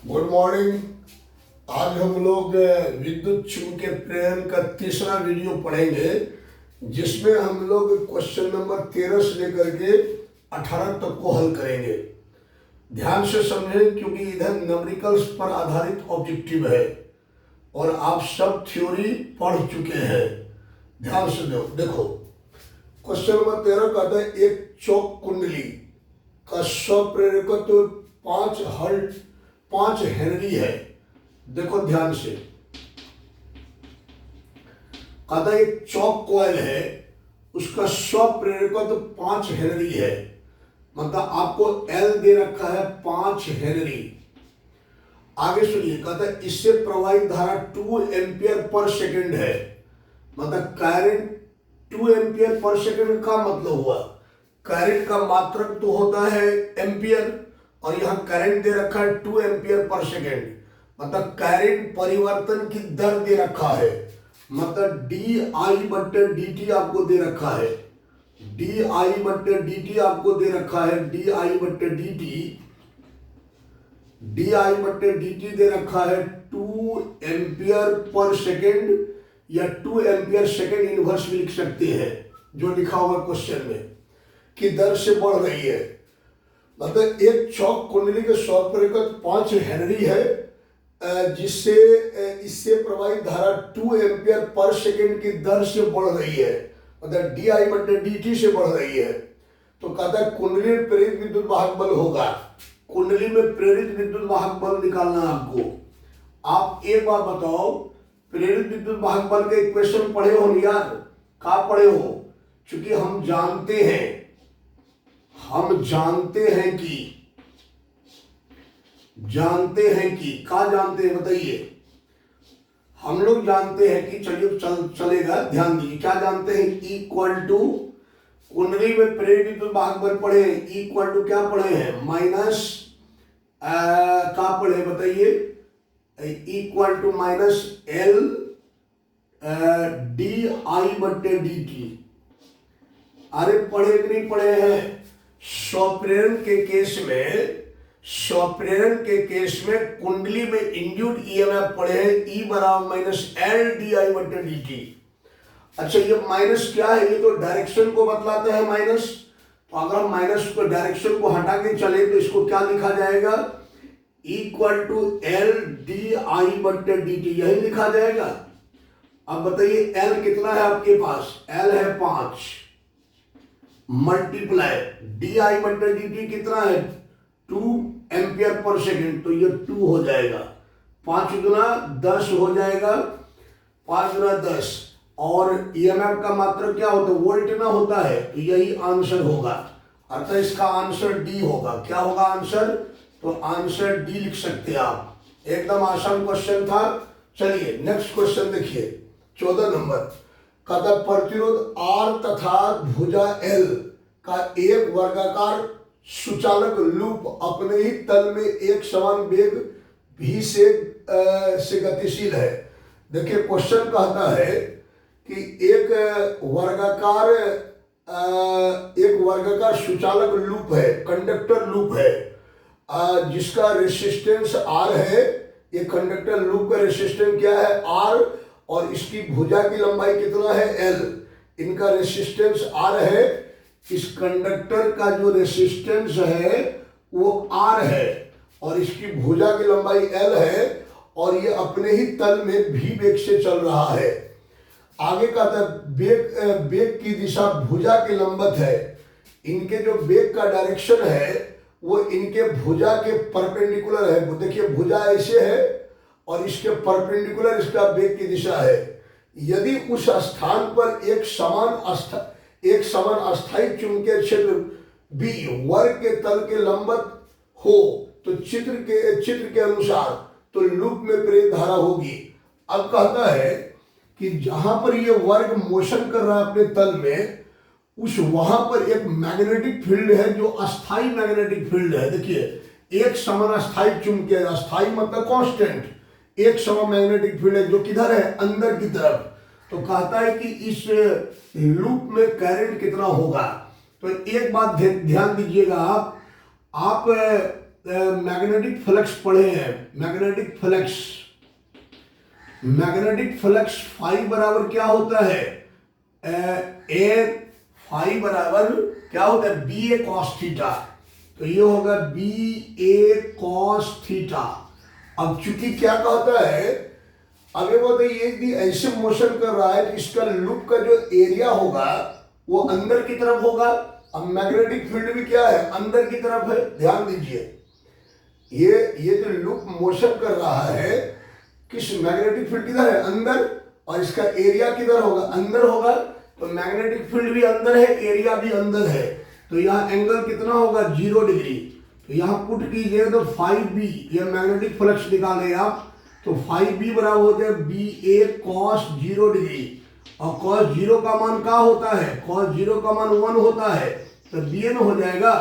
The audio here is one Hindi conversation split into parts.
Good morning. आज हम लोग विद्युत चुंबकीय प्रेरण का तीसरा वीडियो पढ़ेंगे, जिसमें हम लोग क्वेश्चन नंबर 13 से लेकर के 18 तक को हल करेंगे। ध्यान से समझें, क्योंकि इधर न्यूमेरिकल्स पर आधारित ऑब्जेक्टिव है और आप सब थ्योरी पढ़ चुके हैं। ध्यान से देखो, क्वेश्चन नंबर 13 कहता है एक चौक कुंडली का स्वप्रेरकत्व 5 हेनरी है। देखो ध्यान से, कहता है एक चौक कॉइल है, उसका स्वप्रेरकत्व 5 हेनरी है। मतलब आपको एल दे रखा है 5 हेनरी। आगे सुनिए, कहता है इससे प्रवाहित धारा 2 एम्पियर पर सेकेंड है। मतलब करंट 2 एम्पियर पर सेकेंड का मतलब हुआ करंट का मात्रक तो होता है एम्पियर, और यहां करंट दे रखा है 2 एम्पियर पर सेकेंड। मतलब करंट परिवर्तन की दर दे रखा है, मतलब डी आई बटे डी टी आपको दे रखा है। डी आई बटे डी टी आपको दे रखा है। डी आई बटे डी टी, डी आई बटे डी टी दे रखा है 2 एम्पियर पर सेकेंड, या 2 एम्पियर सेकेंड इनवर्स भी लिख सकते हैं, जो लिखा हुआ क्वेश्चन में, की दर से बढ़ रही है। मतलब एक चौक कुंडली के स्वप्रेरकत्व 5 हेनरी है, जिससे इससे प्रवाहित धारा 2 एम्पियर पर सेकेंड की दर से बढ़ रही है। मतलब डी आई बटे डी टी से बढ़ रही है। तो कहता है कुंडली में प्रेरित विद्युत वाहक बल होगा। कुंडली में प्रेरित विद्युत वाहक बल निकालना आपको। आप एक बार बताओ, प्रेरित विद्युत वाहक बल के इक्वेशन पढ़े हो यार? कहाँ पढ़े हो? चूंकि हम जानते हैं कि क्या जानते हैं बताइए? हम लोग जानते हैं कि चलिए चलेगा, ध्यान दीजिए। क्या जानते हैं? इक्वल टू, कुंडली में प्रेरित विद्युत वाहक बल पढ़े हैं, इक्वल टू क्या पढ़े हैं? माइनस क्या पढ़े बताइए? Equal to minus L D I बटे डी टी। अरे पढ़े कि नहीं पढ़े हैं? स्वप्रेरण के केस में कुंडली में इंड्यूस्ड ईएमएफ पढ़े हैं, ई बराबर माइनस एल डी आई बटे डी टी। अच्छा, ये माइनस क्या है? ये तो डायरेक्शन को बतलाता है माइनस। तो अगर हम माइनस को डायरेक्शन को हटा के चले तो इसको क्या लिखा जाएगा? Equal to L D I बटे डी टी, यही लिखा जाएगा। अब बताइए एल कितना है आपके पास? एल है 5 मल्टीप्लाई डी आई बटे डी टी कितना है? 2 एम्पियर पर सेकेंड। तो ये 2 हो जाएगा, 5 गुना 10 हो जाएगा, 5 गुना 10। और ईएमएफ का मात्रक क्या होता है? वोल्ट ना होता है। तो यही आंसर होगा, अर्थात इसका आंसर डी होगा। क्या होगा आंसर? तो आंसर डी लिख सकते हैं आप। एकदम आसान क्वेश्चन था। चलिए नेक्स्ट क्वेश्चन देखिए, 14 नंबर। कहता प्रतिरोध R तथा भुजा L का एक वर्गाकार सुचालक लूप अपने ही तल में एक समान वेग v से गतिशील है। देखिए क्वेश्चन कहता है कि एक वर्गाकार सुचालक लूप है, कंडक्टर लूप है, जिसका रेसिस्टेंस R है। ये कंडक्टर लूप का रेसिस्टेंस क्या है? R, और इसकी भुजा की लंबाई कितना है? L। इनका रेसिस्टेंस R है, इस कंडक्टर का जो रेसिस्टेंस है वो R है, और इसकी भुजा की लंबाई L है, और ये अपने ही तल में v वेग से चल रहा है। आगे का वेग की दिशा भुजा के लंबवत है। इनके जो वेग का डायरेक्शन है वो इनके भुजा के परपेंडिकुलर है। देखिए भुजा ऐसे है और इसके परपेंडिकुलर इसका वेग की दिशा है। यदि उस स्थान पर एक समान अस्थायी चुंबकीय क्षेत्र B वर्ग के तल के लंबवत हो तो चित्र के अनुसार तो लूप में प्रेरित धारा होगी। अब कहता है कि जहां पर ये वर्ग मोशन कर रहा है अपने तल में, वहां पर एक मैग्नेटिक फील्ड है जो अस्थाई मैग्नेटिक फील्ड है। देखिए एक समान अस्थाई चुंबकीय, अस्थाई मतलब कांस्टेंट, एक समान मैग्नेटिक फील्ड है जो किधर है? अंदर की तरफ। तो कहता है कि इस लूप में करंट कितना होगा। तो एक बात ध्यान दीजिएगा, आप मैग्नेटिक फ्लक्स पढ़े हैं, magnetic flux, magnetic flux phi बराबर क्या होता है, ए फाई बराबर क्या होता है, बी ए कॉस थीटा, तो ये होगा बी ए कॉस थीटा। अब चूंकि क्या कहता है, अगर वो ये ऐसे मोशन कर रहा है कि इसका लूप का जो एरिया होगा वो अंदर की तरफ होगा। अब मैग्नेटिक फील्ड भी क्या है, अंदर की तरफ है। ध्यान दीजिए, ये जो लूप मोशन कर रहा है, किस मैग्नेटिक फील्ड किधर है, अंदर, और इसका एरिया किधर होगा, अंदर होगा। तो मैग्नेटिक फील्ड भी अंदर है, एरिया भी अंदर है, तो यहाँ एंगल कितना होगा, 0 डिग्री। तो यहाँ पुट कीजिए तो 5b, ये मैग्नेटिक फ्लक्स निकाले आप, तो 5b बराबर हो जाए बी ए कॉस 0 डिग्री, और कॉस 0 का मान क्या होता है, कॉस 0 का मान 1 होता है, तो bn हो जाएगा।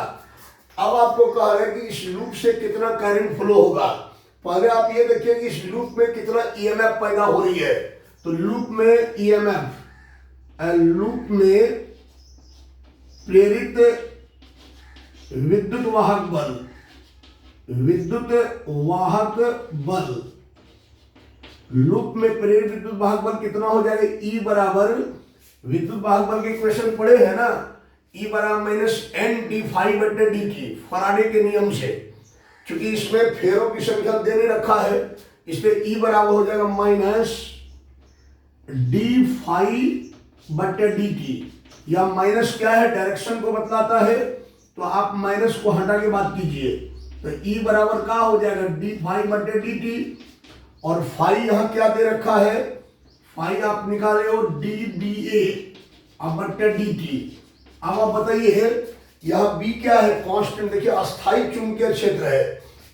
अब आपको कहा है कि इस लूप से कितना करंट फ्लो होगा। पहले आप ये देखिए कि इस लूप में कितना ईएमएफ पैदा हो रही है। तो लूप में ईएमएफ, लूप में प्रेरित विद्युत वाहक बल, विद्युत वाहक बल, लूप में प्रेरित विद्युत वाहक बल कितना हो जाएगा, ई बराबर, विद्युत वाहक बल के इक्वेशन पढ़े हैं ना, ई बराबर माइनस एन डी फाई बटे डी टी, फराडे के नियम से। क्योंकि इसमें फेरों की संख्या देने रखा है, इसलिए ई बराबर हो जाएगा माइनस डी फाई बटे डी टी। या माइनस क्या है, डायरेक्शन को बतलाता है, तो आप माइनस को हटा के बात कीजिए, तो ई बराबर क्या हो जाएगा, डी फाई बटे डी टी, और फाई यहां क्या दे रखा है, फाई आप निकाले हो डी बी ए अब बटे डी टी। अब आप बताइए यह बी क्या है, कांस्टेंट। देखिए अस्थाई चुंबकीय क्षेत्र है,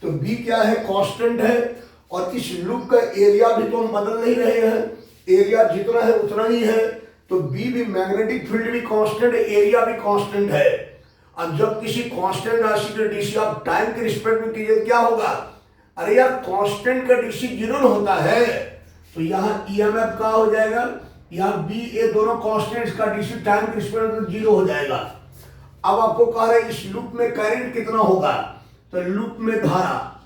तो बी क्या है, कांस्टेंट है, और इस लूप का एरिया भी तो हम बदल नहीं रहे हैं, एरिया जितना है उतना ही है, तो बी भी, मैग्नेटिक फील्ड भी कांस्टेंट, एरिया भी कांस्टेंट है। अब जब किसी कांस्टेंट राशि के डीसी आप टाइम के रिस्पेक्ट में कीजिए, क्या होगा, अरे यार कांस्टेंट का डीसी 0 होता है, तो यहाँ ईएमएफ का हो जाएगा, यहाँ बी ए दोनों कांस्टेंट्स का डीसी टाइम के रिस्पेक्ट में 0 हो जाएगा। अब आपको कह रहे हैं इस लूप में करंट कितना होगा, तो लूप में धारा,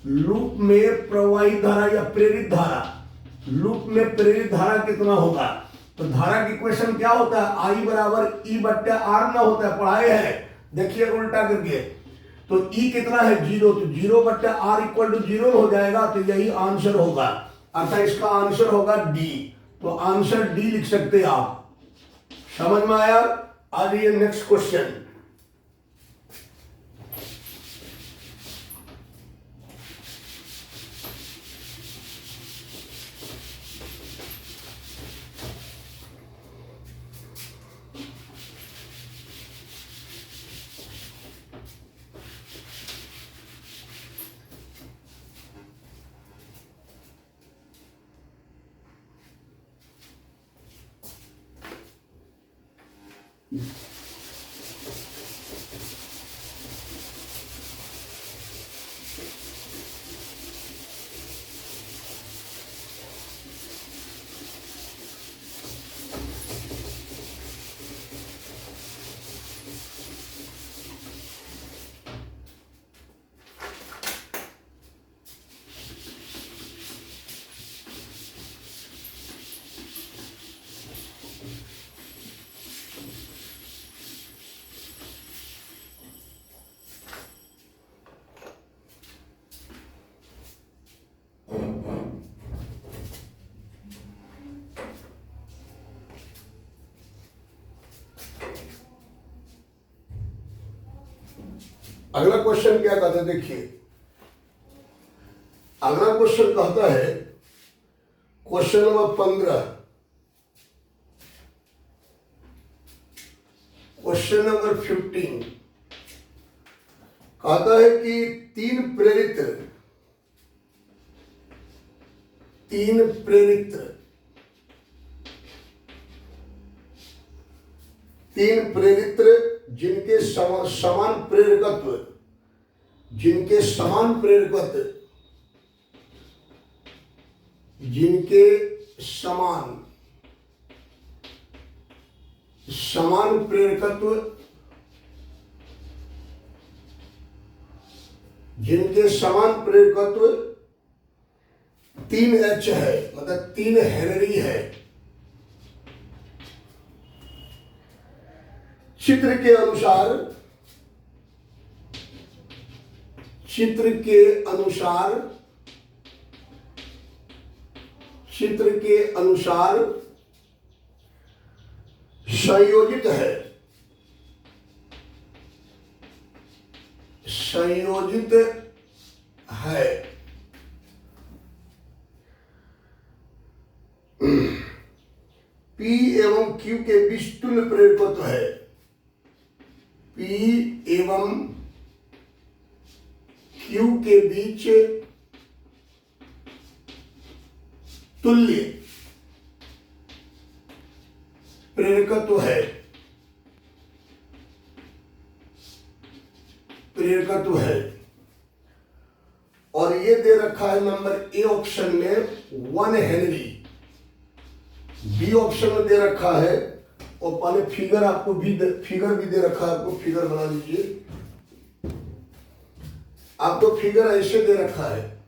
लूप में प्रवाहित धारा या प्रेरित धारा, लूप में प्रेरित धारा कितना होगा। तो धारा की इक्वेशन क्या होता है, आई बराबर ई बट्टे आर ना होता है, पढ़ाए हैं, देखिए उल्टा करके। तो ई कितना है, 0, तो 0 बट्टे आर इक्वल टू 0 हो जाएगा, तो यही आंसर होगा, अर्थात इसका आंसर होगा डी। तो आंसर डी लिख सकते हैं आप। समझ में आया। आज ये नेक्स्ट क्वेश्चन, अगला क्वेश्चन क्या कहता है, देखिए अगला क्वेश्चन कहता है, क्वेश्चन नंबर 15, क्वेश्चन नंबर 15 कहता है कि तीन प्रेरित जिनके समान प्रेरकत्व, जिनके समान प्रेरकत्व जिनके समान प्रेरकत्व 3H है, मतलब 3 हेनरी है। चित्र के अनुसार संयोजित है P एवं Q के बीच तुल्य प्रेरकत्व है। P एवं Q के बीच तुल्य प्रेरकत्व है और ये दे रखा है नंबर ए ऑप्शन में 1 हेनरी, बी ऑप्शन में दे रखा है, और पहले फिगर आपको भी फिगर भी दे रखा है, आपको फिगर बना लीजिए। आपको फिगर ऐसे दे रखा है,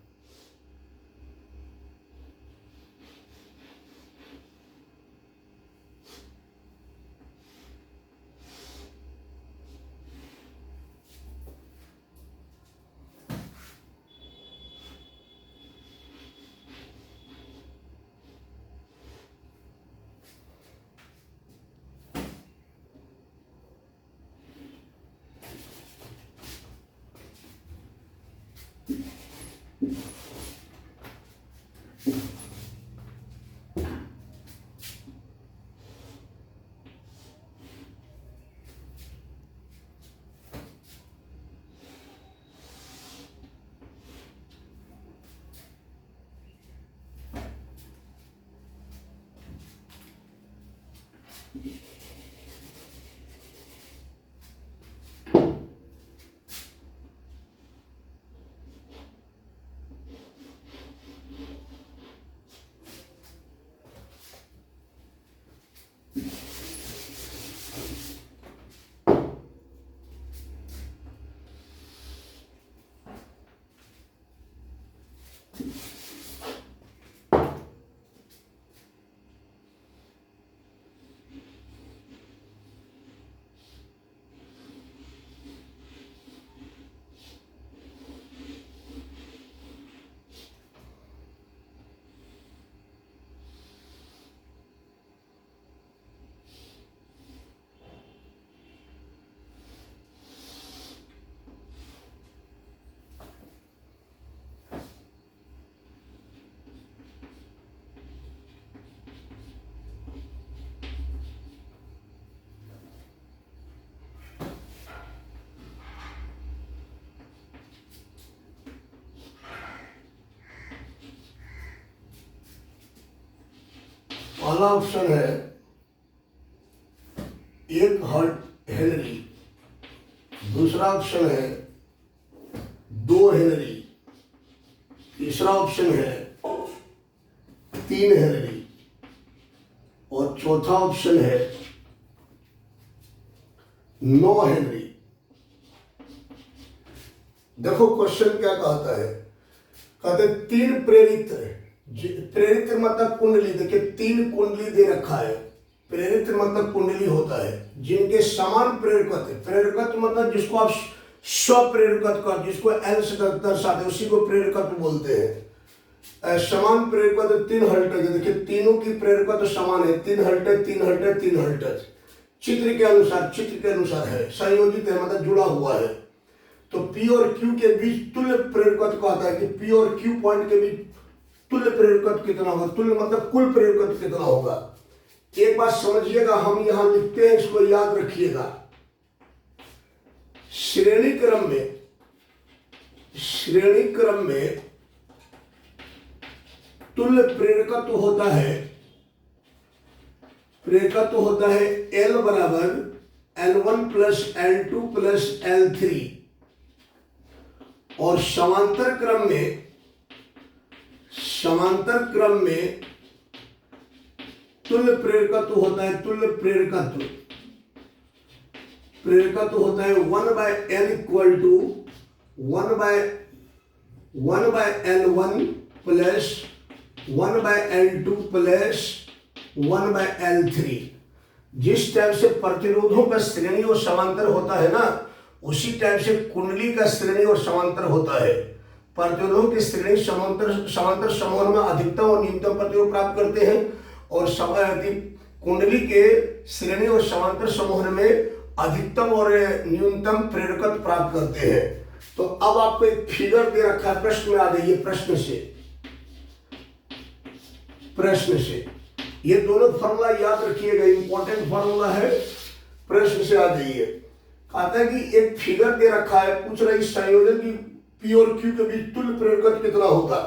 पहला ऑप्शन है 1 हेनरी, दूसरा ऑप्शन है 2 हेनरी, तीसरा ऑप्शन है 3 हेनरी और चौथा ऑप्शन है 9 हेनरी। देखो क्वेश्चन क्या कहता है, कहते 3 प्रेरित मतलब कुंडली, देखिए 3 कुंडली दे रखा है। प्रेरित मतलब कुंडली होता है जिनके समान प्रेरकत्व मतलब जिसको आप स्वप्रेरकत्व कर, जिसको एल से दर्शाते उसी को प्रेरकत्व बोलते हैं। समान प्रेरकत्व 3 हल्टज, देखिए तीनों की प्रेरकत्व समान है, 3 हल्टज 3 हल्टज 3 हल्टज। चित्र के अनुसार है, संयोजित है मतलब जुड़ा हुआ है। तो P और Q के बीच तुल्य प्रेरकत्व कहता है कि P और Q पॉइंट के बीच तुल्य प्रेरकत्व कितना होगा। तुल्य मतलब कुल प्रेरकत्व कितना होगा। एक बात समझिएगा, हम यहां लिखते हैं, इसको याद रखिएगा। श्रेणी क्रम में तुल्य प्रेरकत्व होता है L बराबर L1 plus L2 plus L3 और समांतर क्रम में तुल्य प्रेरकत्व होता है 1/L equal to 1/L 1/L1 plus 1/L2 plus 1/L3। जिस टाइप से प्रतिरोधों का श्रेणी और समांतर होता है ना, उसी टाइप से कुंडली का श्रेणी और समांतर होता है। प्रतिरोधों की श्रेणी समांतर समूह में अधिकतम और न्यूनतम प्रतिरोध प्राप्त करते हैं, और कुंडली के श्रेणी और समांतर समूह में अधिकतम और न्यूनतम प्रेरकत्व प्राप्त करते हैं। तो अब आपको एक फिगर दे रखा है, प्रश्न में आ जाइए। प्रश्न से ये दोनों फॉर्मूला याद रखिएगा, इंपॉर्टेंट फॉर्मूला है। प्रश्न से आ जाइए। कहता है कि एक फिगर दे रखा है, पूछ रहा है इस संयोजन की P और Q के बीच तुल्य प्रेरकत्व कितना होगा।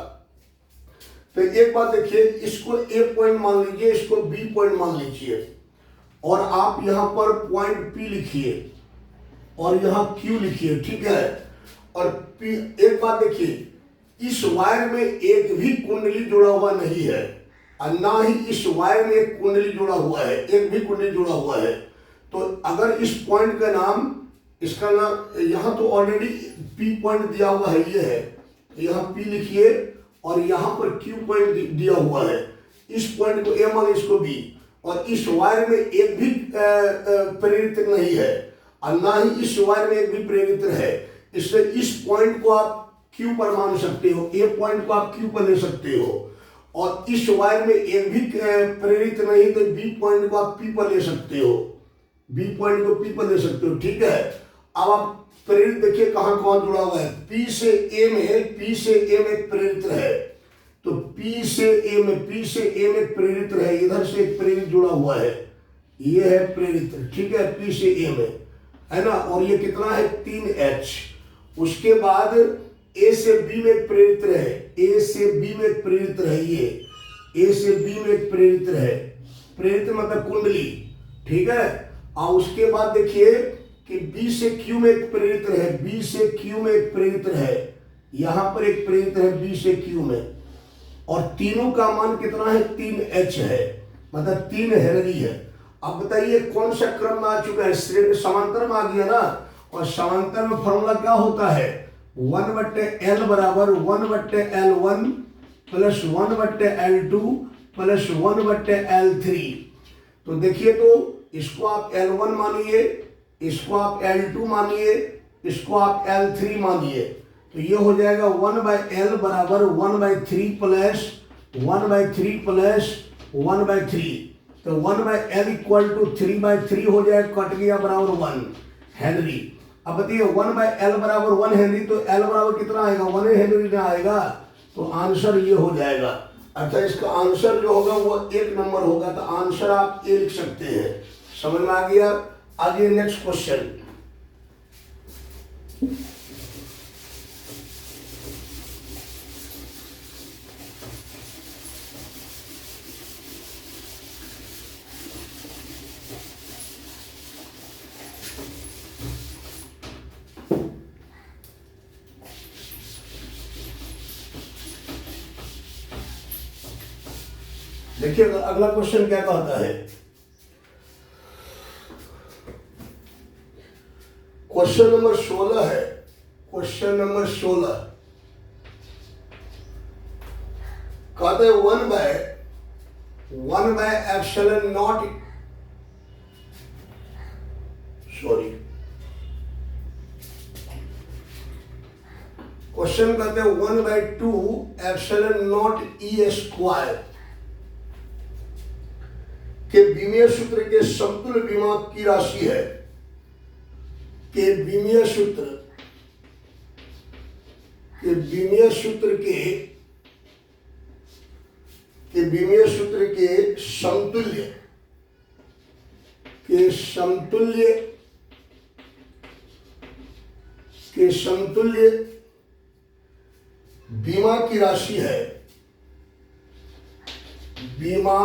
तो एक बात देखिए, इसको A पॉइंट मान लीजिए, इसको B पॉइंट मान लीजिए, और आप यहां पर पॉइंट P लिखिए और यहां Q लिखिए, ठीक है। और P, एक बात देखिए, इस वायर में एक भी कुंडली जुड़ा हुआ नहीं है, और ना ही इस वायर में एक कुंडली जुड़ा हुआ है, एक भी कुंडली जुड़ा हुआ है। तो अगर इस पॉइंट का नाम, इसका नाम, यहां तो ऑलरेडी P पॉइंट दिया हुआ है, ये है, यहां P लिखिए और यहां पर Q पॉइंट दिया हुआ है। इस पॉइंट को A मान, इसको B, और इस वायर में एक भी प्रेरित नहीं है, और ना ही इस वायर में एक भी प्रेरित है। इसलिए इस पॉइंट को आप Q पर मान सकते हो, A पॉइंट को आप Q पर ले सकते हो, और इस वायर में एक भी प्रेरित नहीं, तो B पॉइंट को आप P पर ले सकते हो, B पॉइंट को P पर ले सकते हो, ठीक है। अब आप प्रेरित देखिए कहां कहां जुड़ा हुआ है। P से A में प्रेरित है, तो P से A में प्रेरित है, इधर से एक प्रेरित जुड़ा हुआ है, ये है प्रेरित, ठीक है, P से A में, है ना। और ये कितना है, 3H। उसके बाद A से B में प्रेरित रहे, A से B में प्रेरित रहे, ये A से B में प्रेरित रहे, प्रेरित मतलब कुंडली, ठीक है। और उसके बाद देखिए कि B से Q में एक प्रेरित रहे, B से Q में एक प्रेरित रहे, यहां पर एक प्रेरित है B से Q में, और तीनों का मान कितना है, 3H है, मतलब 3 हेनरी है। अब बताइए कौन सा क्रम में आ चुका है, समांतर में आ गया ना, और समांतर में फॉर्मूला क्या होता है, 1/L बराबर 1/L1 plus 1/L2 plus 1/L3। तो देखिए, तो इसको आप L1 मानिए, इसको आप L2 मानिए, इसको आप L3 मानिए, तो ये हो जाएगा 1/L बराबर 1/3 प्लस 1/3 प्लस 1/3। तो 1/L इक्वल टू 3/3 हो जाएगा, कट गया, बराबर 1 हेनरी। अब बताइए 1/L बराबर 1 हेनरी, तो L बराबर कितना आएगा, 1 हेनरी ना आएगा, तो आंसर ये हो जाएगा। अच्छा, इसका आंसर जो होगा वो 1 नंबर होगा, तो आंसर आप ए लिख सकते हैं। समझ में आ गया। आगे नेक्स्ट क्वेश्चन। देखिए अगला क्वेश्चन क्या कहता है। क्वेश्चन नंबर 16 है, क्वेश्चन नंबर 16 कहते हैं 1 by epsilon not, sorry, question कहते हैं 1/2 एप्सिलॉन नॉट ई स्क्वायर के विमीय सूत्र के समतुल्य विमा की राशि है, के विमीय सूत्र के समतुल्य बीमा की राशि है, बीमा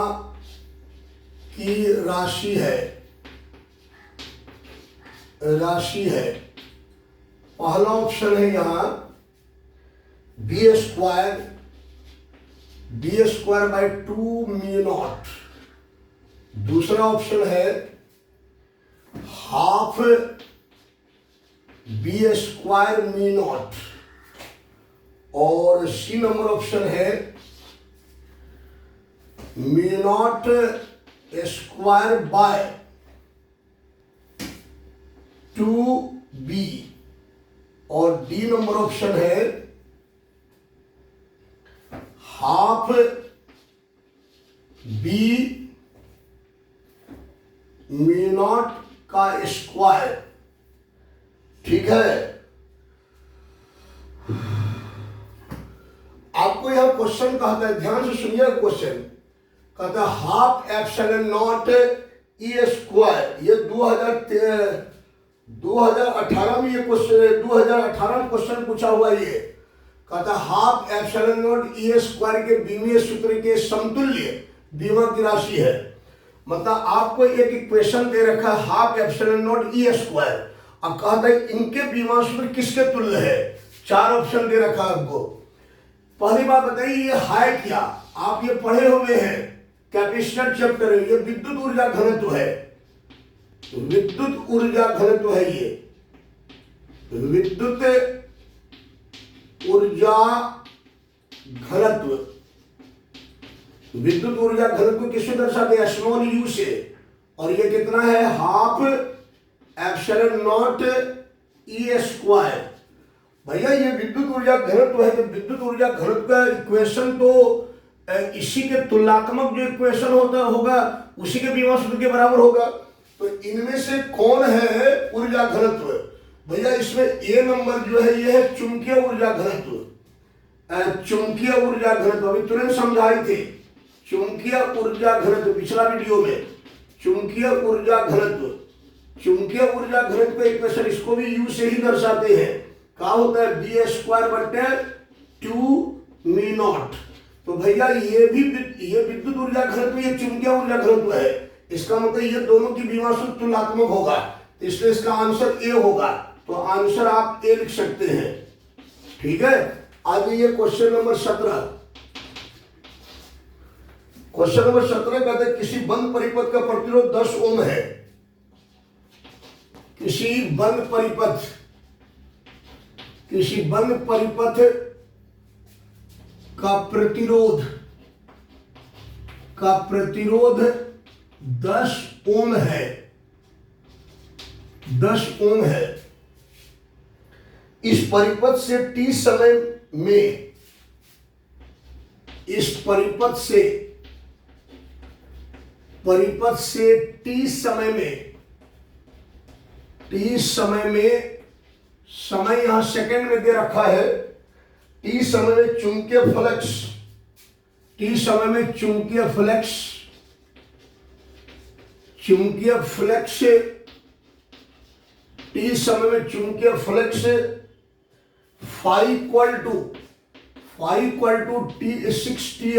की राशि है। पहला ऑप्शन है यहां B square by 2 mu naught. दूसरा ऑप्शन है half B square mu naught. और सी नंबर ऑप्शन है mu naught square by 2b और डी नंबर ऑप्शन है हाफ बी म्यू नॉट का स्क्वायर। ठीक है, आपको यह क्वेश्चन कहता है, ध्यान से सुनिए क्वेश्चन कहता है half epsilon not E square. ये 2018 में ये क्वेश्चन 2018 में क्वेश्चन पूछा हुआ। ये कहता है half epsilon not E square के बीमीय सूत्र के समतुल्य बीमा की राशि है। मतलब आपको एक इक्वेशन दे रखा है half epsilon not E square, अब कहता है इनके बीमा सूत्र किसके तुल्य है। 4 ऑप्शन दे रखा है आपको। पहली बात बताइए ये है क्या, आप ये पढ़े हुए हैं कैपेसिटर चैप्टर है। ये विद्युत ऊर्जा घनत्व है, विद्युत ऊर्जा घनत्व है। ये विद्युत ऊर्जा घनत्व, विद्युत ऊर्जा घनत्व किससे दर्शाते हैं, स्मॉल यू से। और ये कितना है, half epsilon not E square. भैया ये विद्युत ऊर्जा घनत्व है, तो विद्युत ऊर्जा घनत्व का इक्वेशन तो इसी के तुलनात्मक जो इक्वेशन होता होगा उसी के बीमा सूत्र के बराबर होगा। तो इनमें से कौन है ऊर्जा घनत्व। भैया इसमें ए नंबर जो है ये है चुंबकीय ऊर्जा घनत्व। चुंबकीय ऊर्जा घनत्व अभी तुरंत समझाई थी, चुंबकीय ऊर्जा घनत्व पिछला वीडियो में। चुंबकीय ऊर्जा घनत्व, चुंबकीय ऊर्जा घनत्व का इक्वेशन इसको भी यू से ही दर्शाते हैं। क्या होता है, बी स्क्वायर बटे 2 म्यू नॉट। तो भैया ये विद्युत ऊर्जा घनत्व, ये चुंबकीय ऊर्जा घनत्व है। इसका मतलब ये दोनों की बीमा सूत्र तुलनात्मक होगा, इसलिए इसका आंसर ए होगा। तो आंसर आप ए लिख सकते हैं। ठीक है, आगे ये क्वेश्चन नंबर 17। क्वेश्चन नंबर 17 कहते हैं किसी बंद परिपथ का प्रतिरोध 10 ओम है। किसी बंद परिपथ का प्रतिरोध 10 ओम है, 10 ओम है। इस परिपथ से टी समय में, इस परिपथ से टी समय में, समय यहां सेकंड में दे रखा है। टी समय में चुंबकीय फ्लक्स, टी समय में चुंबकीय flux 6t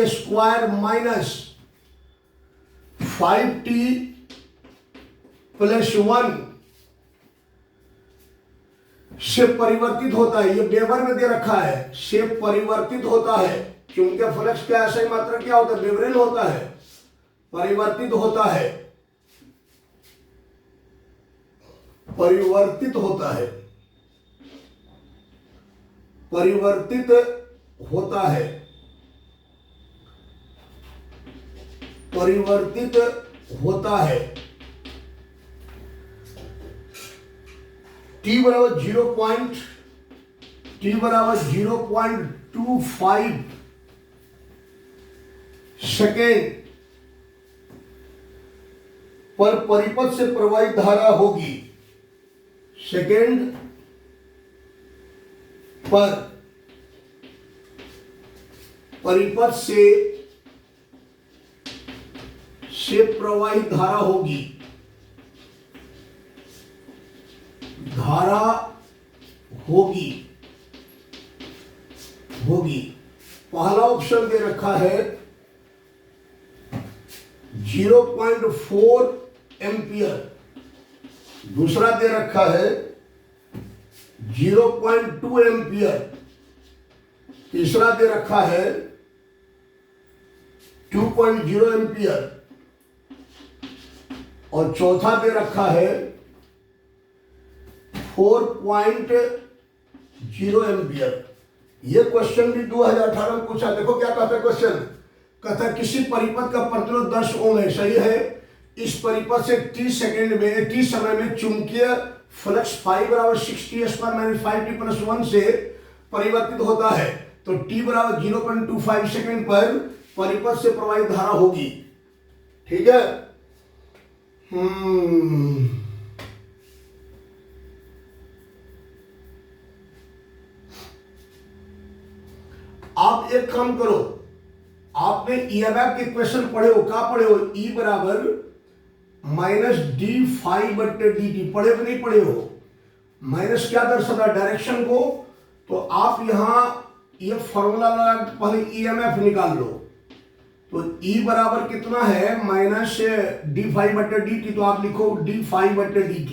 square minus 5t + 1 से परिवर्तित होता है। ये वेबर में दे रखा है, से परिवर्तित होता है। चुंबकीय फ्लक्स का ऐसा ही मात्रा क्या होता है, वेबरेल होता है, परिवर्तित होता है, परिवर्तित होता है, परिवर्तित होता है, परिवर्तित होता है। t बराबर 0.25 सेकेंड पर परिपथ से प्रवाहित धारा होगी। सेकेंड पर परिपथ से प्रवाहित धारा होगी, पहला ऑप्शन दे रखा है 0.4 एम्पियर, दूसरा दे रखा है 0.2 एम्पियर, तीसरा दे रखा है 2.0 एम्पियर और चौथा दे रखा है 4.0 एम्पियर। ये क्वेश्चन भी 2018 में पूछा। देखो क्या कहता है क्वेश्चन, कहता है किसी परिपथ का प्रतिरोध 10 ओम है, सही है। इस परिपथ से t समय में चुंबकीय फ्लक्स फाई बराबर 6t² - 5t + 1 से परिवर्तित होता है। तो t बराबर 0.25 सेकेंड पर परिपथ से प्रवाहित धारा होगी। ठीक है। आप एक काम करो, आपने ईएमएफ के क्वेश्चन पढ़े हो, क्या पढ़े हो, E बराबर -d∅/dt पढ़े हो नहीं पढ़े हो। माइनस क्या दर्शाता है, डायरेक्शन को। तो आप यहां ये फॉर्मूला लगा पहले ईएमएफ निकाल लो। तो E बराबर कितना है, -d∅/dt। तो आप लिखो d∅/dt।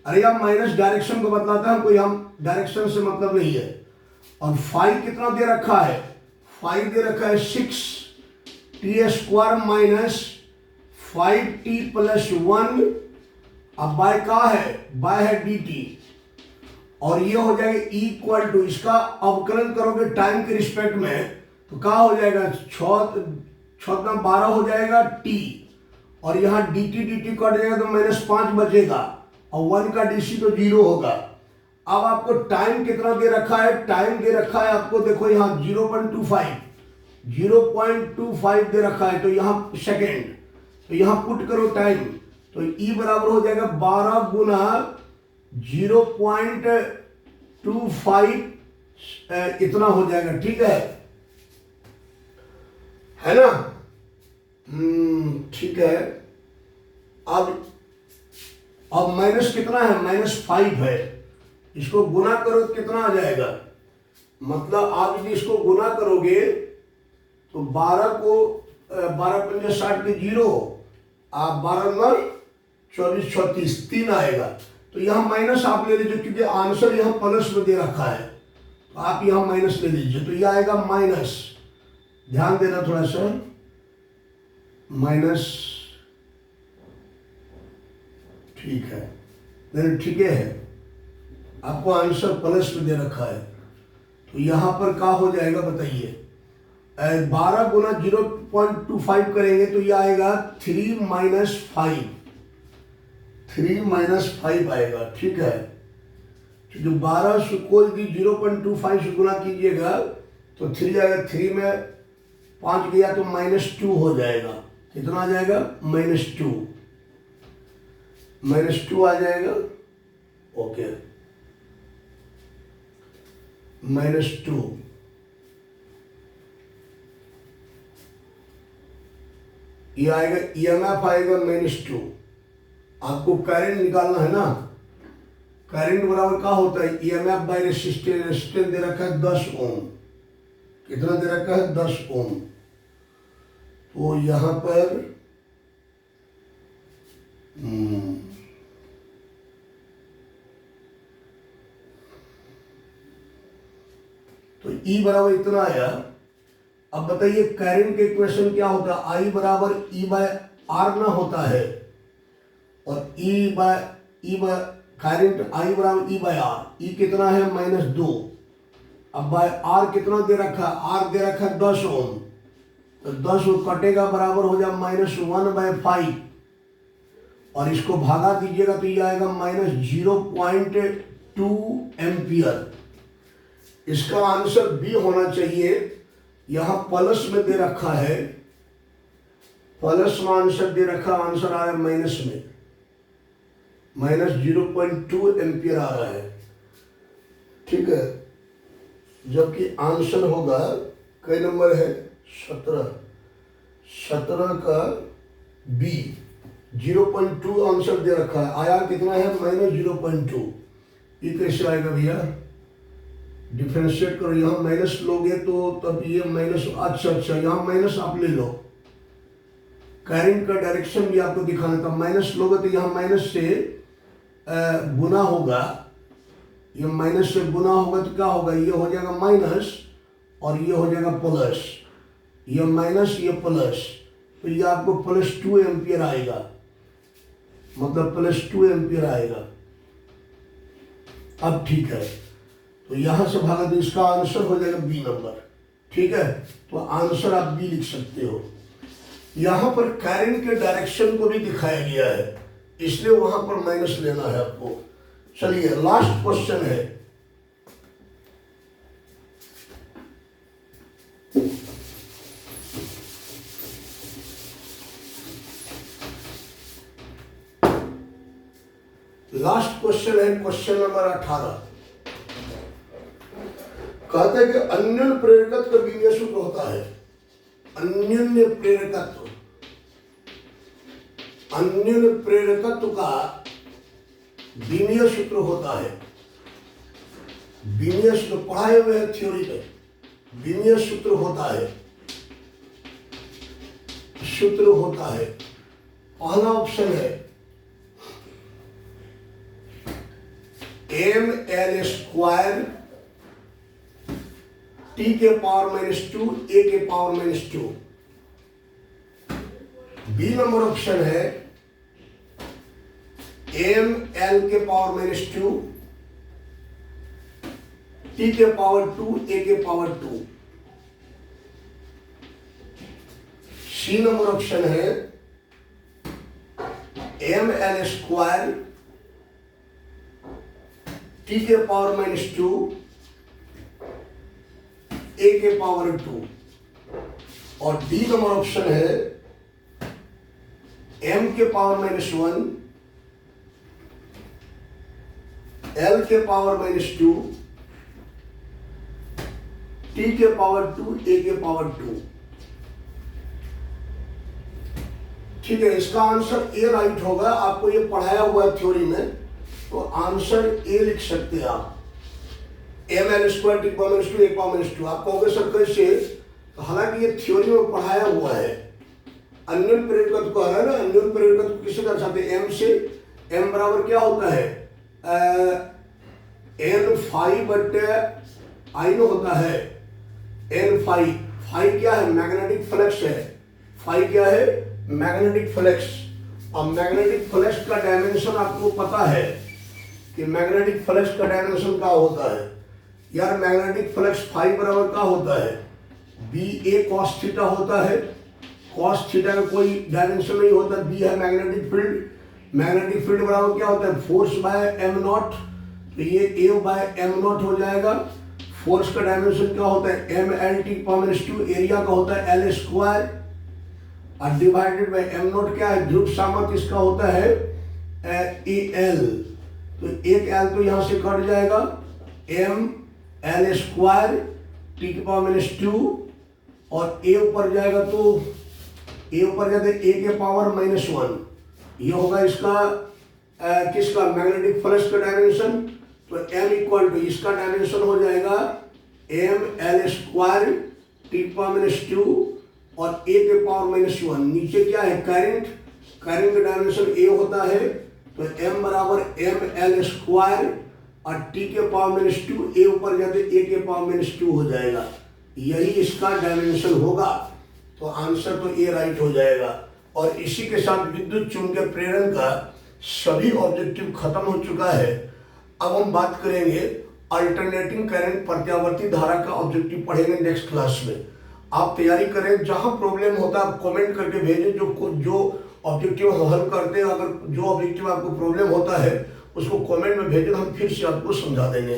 अरे यार माइनस डायरेक्शन को बतलाता है, कोई हम डायरेक्शन से मतलब नहीं है। और फाई कितना दे रखा है, फाई दे रखा है 6t² - 5t + 1। अब बाय का है, बाय है dt। और ये हो जाएगा इक्वल टू, इसका अवकलन करोगे टाइम के रिस्पेक्ट में तो क्या हो जाएगा, 6×12 हो जाएगा t। और यहाँ dt कट जाएगा तो -5 बचेगा और 1 का dc तो 0 होगा। अब आपको टाइम कितना दे रखा है, टाइम दे रखा है आपको, देखो यहाँ 0.25 दे रखा है। तो यहाँ सेकेंड, तो यहाँ पुट करो टाइम। तो E बराबर हो जाएगा 12 गुना 0.25 इतना हो जाएगा। ठीक है ना। ठीक है। अब माइनस कितना है, -5 है। इसको गुना करो तो कितना आ जाएगा, मतलब आप यदि इसको गुना करोगे तो 12 को 12×5 = 60 के 0, आप 12×9 = 24, 36 3 आएगा। तो यहाँ माइनस आप ले लीजिए क्योंकि आंसर यहाँ प्लस में दे रखा है, तो आप यहाँ माइनस ले लीजिए। तो यह आएगा माइनस, ध्यान देना थोड़ा सा, माइनस। ठीक है, नहीं ठीक है, आपको आंसर प्लस में दे रखा है। तो यहां पर क्या हो जाएगा बताइए, 12 गुना 0.25 करेंगे तो यह आएगा 3 - 5, 3 - 5 आएगा। ठीक है। तो जो 12 से कोई भी 0.25 से गुना कीजिएगा तो 3 आएगा, 3 में 5 गया तो -2 हो जाएगा। कितना आ जाएगा, -2 आ जाएगा। ओके, -2। ये आएगा, ईएमएफ आएगा -2। आपको करंट निकालना है ना। करंट बराबर क्या होता है, ईएमएफ बाय रेजिस्टेंस। रेजिस्टेंस दे रखा है 10 ओम। कितना दे रखा है, 10 ओम। तो यहां पर तो E बराबर इतना आया। अब बताइए करंट के इक्वेशन क्या होता है, I बराबर E/R ना होता है, और करंट I बराबर E/R। E कितना है, -2। अब बाय R कितना दे रखा है, R दे रखा है 10 ओम। तो 10 कटेगा बराबर हो जाए -1/5, और इसको भागा दीजिएगा तो ये आएगा -0.2 एम्पियर। इसका आंसर बी होना चाहिए। यहां प्लस में दे रखा है, प्लस में आंसर दे रखा, आंसर आ रहा है माइनस में, -0.2 एम्पियर आ रहा है। ठीक है, जबकि आंसर होगा, कई नंबर है, 17 का बी। 0.2 आंसर दे रखा है, आया कितना है, -0.2। ये कैसे आएगा भैया, डिफ्रेंशिएट करो। यहाँ माइनस लोगे तो तब ये माइनस, अच्छा यहाँ माइनस आप ले लो। करंट का डायरेक्शन भी आपको दिखाना था, माइनस लोगे तो यहाँ माइनस से गुना होगा, ये माइनस से गुना होगा तो क्या होगा, ये हो जाएगा माइनस और ये हो जाएगा प्लस, ये माइनस ये प्लस, तो ये आपको +2 एम्पियर आएगा, मतलब +2 एम्पियर आएगा। अब ठीक है, तो यहां से भागा तो इसका आंसर हो जाएगा बी नंबर। ठीक है, तो आंसर आप बी लिख सकते हो। यहां पर करंट के डायरेक्शन को भी दिखाया गया है, इसलिए वहां पर माइनस लेना है आपको। चलिए लास्ट क्वेश्चन है, लास्ट क्वेश्चन है क्वेश्चन नंबर 18। कहते हैं कि अन्योन्य प्रेरकत्व का बीमीय सूत्र होता है। अन्योन्य प्रेरकत्व, अन्योन्य प्रेरकत्व का बीमीय सूत्र होता है। बीमीय सूत्र पढ़ाए हुए हैं थ्योरी में, बीमीय सूत्र होता है, सूत्र होता है। पहला ऑप्शन है ml² t के पावर -2 a के पावर -2। बी नंबर ऑप्शन है ml के पावर -2 t के पावर 2 a के पावर 2। सी नंबर ऑप्शन है ml² t के पावर -2 a के पावर 2। और डी नंबर ऑप्शन है m के पावर -1 l के पावर -2 t के पावर 2 a के पावर 2। ठीक है, इसका आंसर ए राइट होगा। आपको ये पढ़ाया हुआ है थ्योरी में, तो आंसर ए लिख सकते हैं आप। ml² t power -2 a power -2। आप कहोगे सर कैसे, तो हालांकि ये थ्योरी में पढ़ाया हुआ है। अन्योन्य प्रेरकत्व को है ना, अन्योन्य प्रेरकत्व किसे दर्शाते हैं, m से। m बराबर क्या होता है, n फाई बटे आई न होता है, n फाई। फाई क्या है, मैग्नेटिक फ्लक्स है। फाई क्या है, मैग्नेटिक फ्लक्स। और मैग्नेटिक फ्लक्स का डायमेंशन आपको पता है कि मैग्नेटिक फ्लक्स का डायमेंशन क्या होता है यार। मैग्नेटिक फ्लक्स फाई बराबर क्या होता है, बी ए कॉस थीटा होता है। कॉस थीटा का कोई डायमेंशन नहीं होता, बी है मैग्नेटिक फील्ड। मैग्नेटिक फील्ड बराबर क्या होता है, फोर्स बाय एम नॉट। तो ये ए बाय एम नॉट हो जाएगा। फोर्स का डायमेंशन क्या होता है, M L T power -2। Area का होता है l² और डिवाइडेड बाय एम नॉट क्या है, ध्रुव सामर्थ्य इसका होता है ए एल। तो एक एल तो यहां से कट जाएगा, m l² t के पावर -2 और a ऊपर जाएगा तो a ऊपर जाते a के पावर -1। ये होगा इसका किसका, मैग्नेटिक फ्लक्स का डायमेंशन। तो m इक्वल टू इसका डायमेंशन हो जाएगा m l² t के पावर -2 और a के पावर -1। नीचे क्या है, करंट। करंट का डायमेंशन a होता है, तो m बराबर m l² और t के पावर -2 a ऊपर जाते a के पावर -2 हो जाएगा। यही इसका डायमेंशन होगा, तो आंसर तो ए राइट हो जाएगा। और इसी के साथ विद्युत चुंबकीय प्रेरण का सभी ऑब्जेक्टिव खत्म हो चुका है। अब हम बात करेंगे अल्टरनेटिंग करंट, प्रत्यावर्ती धारा का ऑब्जेक्टिव पढ़ेंगे नेक्स्ट क्लास में। आप तैयारी करें, जहां प्रॉब्लम होता है आप कमेंट करके भेजें। जो ऑब्जेक्टिव हम हल करते हैं, अगर जो ऑब्जेक्टिव आपको प्रॉब्लम होता है उसको कमेंट में भेजें, हम फिर से आपको समझा देंगे।